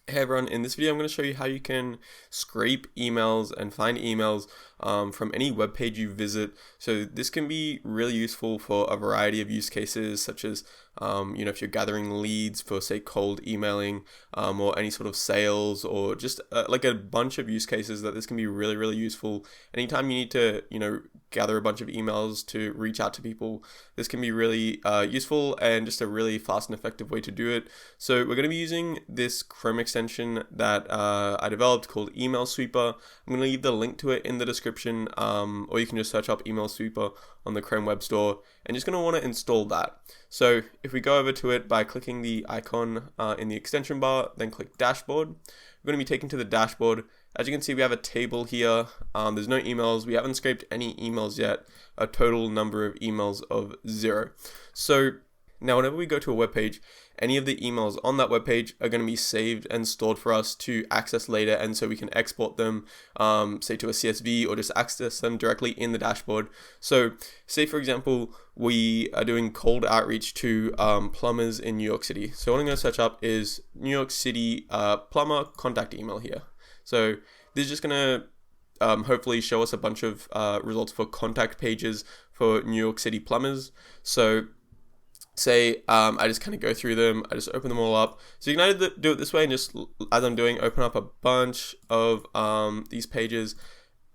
Hey everyone, in this video I'm going to show you how you can scrape emails and find emails from any web page you visit. So this can be really useful for a variety of use cases, such as if you're gathering leads for, say, cold emailing, or any sort of sales, or just like a bunch of use cases that this can be really useful. Anytime you need to gather a bunch of emails to reach out to people, this can be really useful and just a really fast and effective way to do it. So we're going to be using this Chrome extension that I developed called Email Sweeper. I'm going to leave the link to it in the description, or you can just search up Email Sweeper on the Chrome Web Store, and just going to want to install that. So if we go over to it by clicking the icon in the extension bar, then click Dashboard, we're going to be taken to the dashboard. As you can see, we have a table here. There's no emails. We haven't scraped any emails yet. A total number of emails of 0. So now whenever we go to a web page, any of the emails on that web page are going to be saved and stored for us to access later, and so we can export them, say, to a CSV, or just access them directly in the dashboard. So say, for example, we are doing cold outreach to plumbers in New York City. So what I'm going to search up is New York City plumber contact email here. So this is just going to hopefully show us a bunch of results for contact pages for New York City plumbers. So say I just kind of go through them, I just open them all up. So you can either do it this way and just, as I'm doing, open up a bunch of these pages,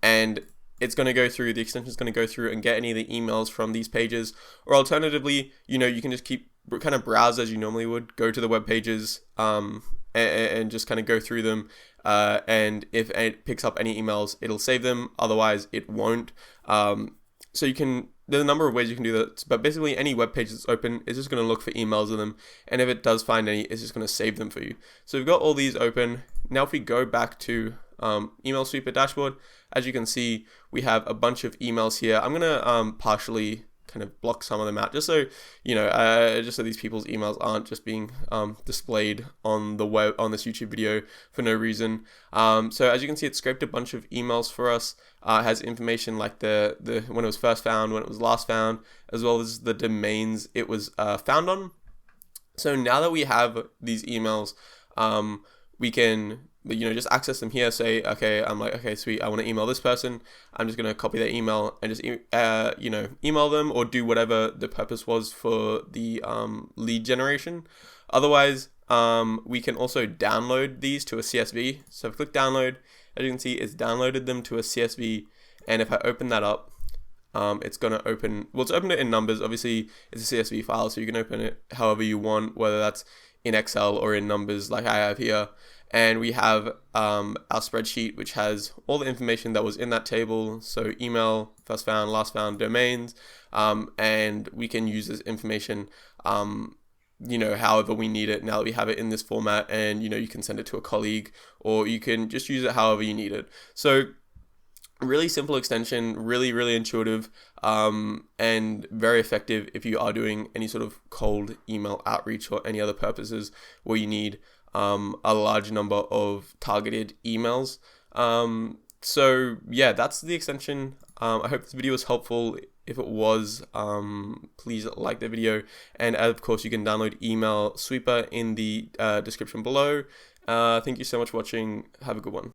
and it's going to go through, the extension is going to go through and get any of the emails from these pages. Or alternatively, you can just keep kind of browse as you normally would, go to the web pages and just kind of go through them. And if it picks up any emails, it'll save them. Otherwise, it won't. So there's a number of ways you can do that, but basically any web page that's open is just going to look for emails in them, and if it does find any, it's just going to save them for you. So we've got all these open. Now if we go back to Email Sweeper dashboard, as you can see, we have a bunch of emails here. I'm going to partially kind of block some of them out, just so just so these people's emails aren't just being displayed on the web, on this YouTube video, for no reason. So as you can see, it scraped a bunch of emails for us. It has information like the when it was first found, when it was last found, as well as the domains it was found on. So now that we have these emails, we can just access them here. Say, okay, I'm like, okay, sweet, I want to email this person. I'm just going to copy their email and just email them, or do whatever the purpose was for the lead generation. Otherwise, we can also download these to a CSV. So if I click download, as you can see, it's downloaded them to a CSV, and if I open that up, it's going to open, well, it's opened it in Numbers. Obviously it's a CSV file, so you can open it however you want, whether that's in Excel or in Numbers like I have here. And we have our spreadsheet, which has all the information that was in that table. So email, first found, last found, domains, and we can use this information however we need it, now that we have it in this format. And you can send it to a colleague, or you can just use it however you need it. So really simple extension, really intuitive, and very effective if you are doing any sort of cold email outreach or any other purposes where you need a large number of targeted emails. So yeah, that's the extension. I hope this video was helpful. If it was, please like the video, and of course you can download Email Sweeper in the description below. Thank you so much for watching. Have a good one.